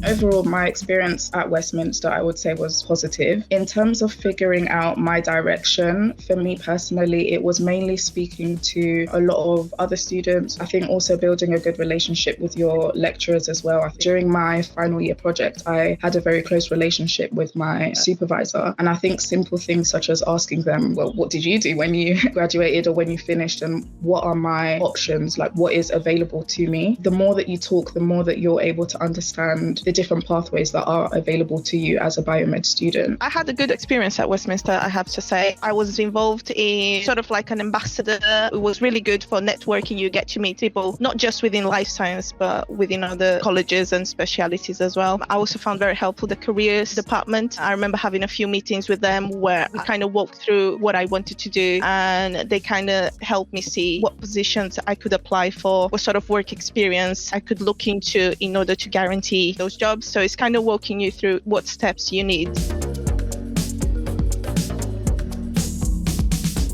Overall, my experience at Westminster, I would say, was positive. In terms of figuring out my direction, for me personally, it was mainly speaking to a lot of other students. I think also building a good relationship with your lecturers as well. During my final year project, I had a very close relationship with my supervisor. And I think simple things such as asking them, well, what did you do when you graduated or when you finished? And what are my options? Like, what is available to me? The more that you talk, the more that you're able to understand the different pathways that are available to you as a biomed student. I had a good experience at Westminster, I have to say. I was involved in sort of like an ambassador. It was really good for networking. You get to meet people, not just within life science, but within other colleges and specialities as well. I also found very helpful the careers department. I remember having a few meetings with them where I kind of walked through what I wanted to do, and they kind of helped me see what positions I could apply for, what sort of work experience I could look into in order to guarantee those jobs. So it's kind of walking you through what steps you need.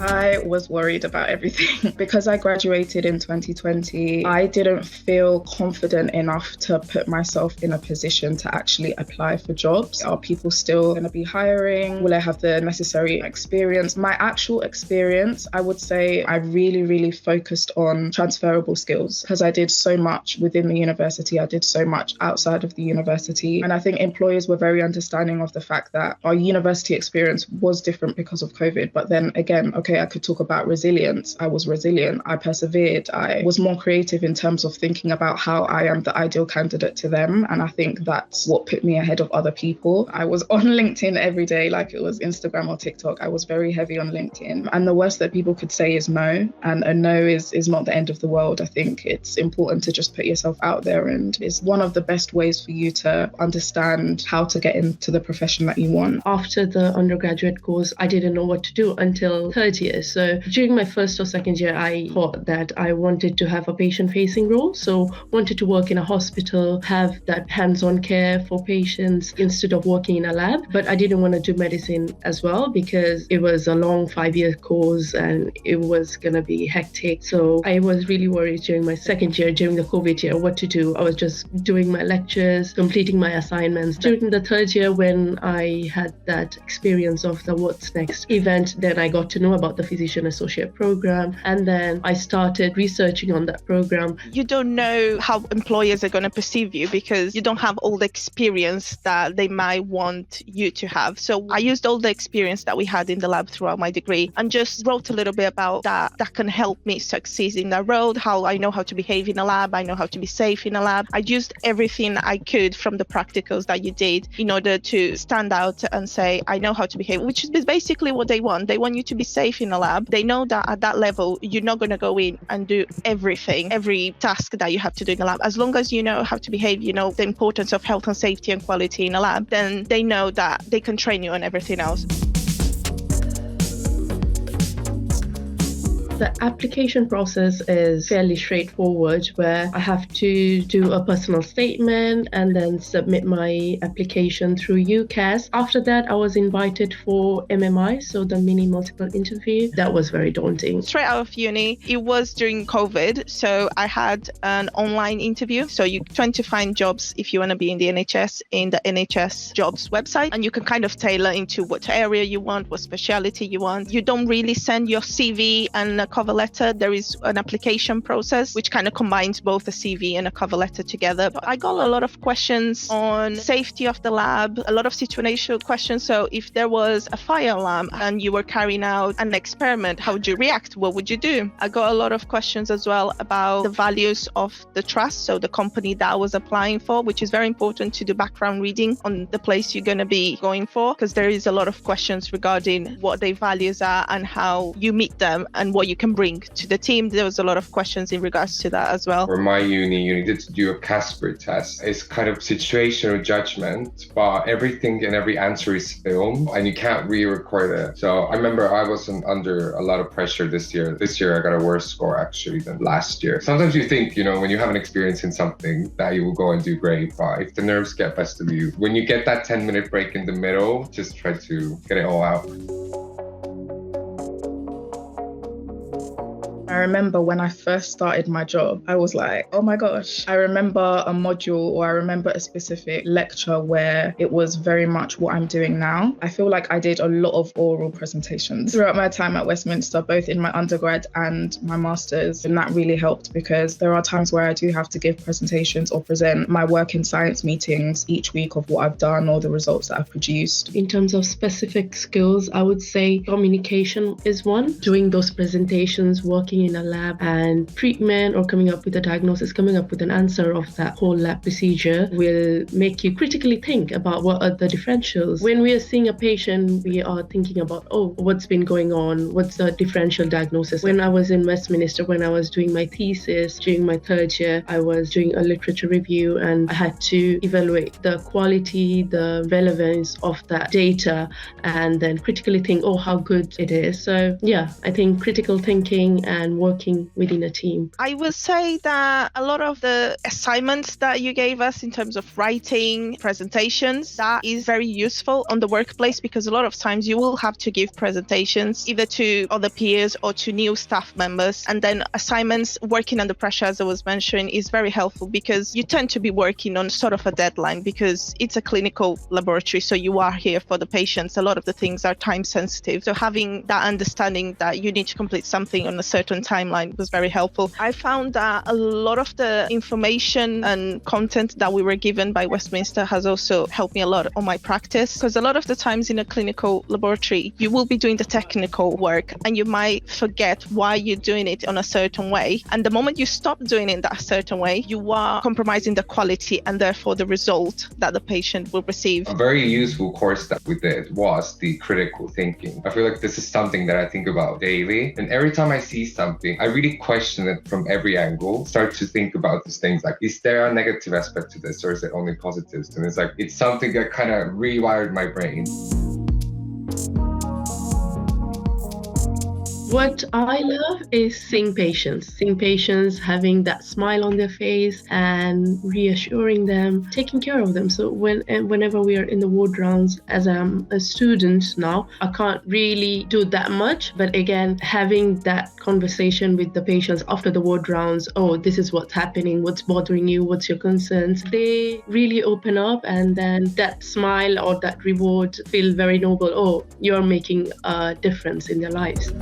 I was worried about everything. Because I graduated in 2020, I didn't feel confident enough to put myself in a position to actually apply for jobs. Are people still going to be hiring? Will I have the necessary experience? My actual experience, I would say I really focused on transferable skills because I did so much within the university. I did so much outside of the university. And I think employers were very understanding of the fact that our university experience was different because of COVID. But then again, okay, I could talk about resilience. I was resilient. I persevered. I was more creative in terms of thinking about how I am the ideal candidate to them. And I think that's what put me ahead of other people. I was on LinkedIn every day, like it was Instagram or TikTok. I was very heavy on LinkedIn. And the worst that people could say is no. And a no is not the end of the world. I think it's important to just put yourself out there, and it's one of the best ways for you to understand how to get into the profession that you want. After the undergraduate course, I didn't know what to do until third year. So during my first or second year, I thought that I wanted to have a patient-facing role. So wanted to work in a hospital, have that hands-on care for patients instead of working in a lab. But I didn't want to do medicine as well because it was a long 5-year course and it was going to be hectic. So I was really worried during my second year, during the COVID year, what to do. I was just doing my lectures, completing my assignments. During the third year, when I had that experience of the What's Next event, then I got to know about the Physician Associate program, and then I started researching on that program. You don't know how employers are going to perceive you because you don't have all the experience that they might want you to have. So I used all the experience that we had in the lab throughout my degree and just wrote a little bit about that can help me succeed in that road, how I know how to behave in a lab, I know how to be safe in a lab. I used everything I could from the practicals that you did in order to stand out and say, I know how to behave, which is basically what they want. They want you to be safe in a lab. They know that at that level, you're not going to go in and do everything, every task that you have to do in the lab. As long as you know how to behave, you know the importance of health and safety and quality in a lab, then they know that they can train you on everything else. The application process is fairly straightforward, where I have to do a personal statement and then submit my application through UCAS. After that, I was invited for MMI, so the mini multiple interview. That was very daunting. Straight out of uni, it was during COVID, so I had an online interview. So you tend to find jobs if you want to be in the NHS in the NHS jobs website, and you can kind of tailor into what area you want, what speciality you want. You don't really send your CV and a cover letter. There is an application process which kind of combines both a CV and a cover letter together. But I got a lot of questions on safety of the lab, a lot of situational questions. So if there was a fire alarm and you were carrying out an experiment, how would you react? What would you do? I got a lot of questions as well about the values of the trust, so the company that I was applying for, which is very important to do background reading on the place you're going to be going for, because there is a lot of questions regarding what their values are and how you meet them and what you can bring to the team. There was a lot of questions in regards to that as well. For my uni, you needed to do a Casper test. It's kind of situational judgment, but everything and every answer is filmed and you can't re-record it. So I remember I wasn't under a lot of pressure this year. This year I got a worse score actually than last year. Sometimes you think, when you have an experience in something that you will go and do great, but if the nerves get best of you, when you get that 10-minute break in the middle, just try to get it all out. I remember when I first started my job, I was like, oh my gosh. I remember a module or I remember a specific lecture where it was very much what I'm doing now. I feel like I did a lot of oral presentations throughout my time at Westminster, both in my undergrad and my master's. And that really helped because there are times where I do have to give presentations or present my work in science meetings each week of what I've done or the results that I've produced. In terms of specific skills, I would say communication is one. Doing those presentations, working in a lab, and treatment or coming up with a diagnosis, coming up with an answer of that whole lab procedure will make you critically think about what are the differentials. When we are seeing a patient, we are thinking about, what's been going on? What's the differential diagnosis? When I was in Westminster, when I was doing my thesis during my third year, I was doing a literature review and I had to evaluate the quality, the relevance of that data, and then critically think, how good it is. So yeah, I think critical thinking and working within a team. I will say that a lot of the assignments that you gave us in terms of writing presentations, that is very useful on the workplace, because a lot of times you will have to give presentations either to other peers or to new staff members. And then assignments working under pressure, as I was mentioning, is very helpful because you tend to be working on sort of a deadline because it's a clinical laboratory. So you are here for the patients. A lot of the things are time sensitive. So having that understanding that you need to complete something on a certain timeline was very helpful. I found that a lot of the information and content that we were given by Westminster has also helped me a lot on my practice, because a lot of the times in a clinical laboratory, you will be doing the technical work and you might forget why you're doing it on a certain way. And the moment you stop doing it that certain way, you are compromising the quality and therefore the result that the patient will receive. A very useful course that we did was the critical thinking. I feel like this is something that I think about daily. And every time I see something, I really question it from every angle, start to think about these things like, is there a negative aspect to this or is it only positives? And it's something that kind of rewired my brain. What I love is seeing patients having that smile on their face and reassuring them, taking care of them. So whenever we are in the ward rounds, as I'm a student now, I can't really do that much. But again, having that conversation with the patients after the ward rounds, this is what's happening, what's bothering you, what's your concerns, they really open up, and then that smile or that reward feel very noble. You're making a difference in their lives.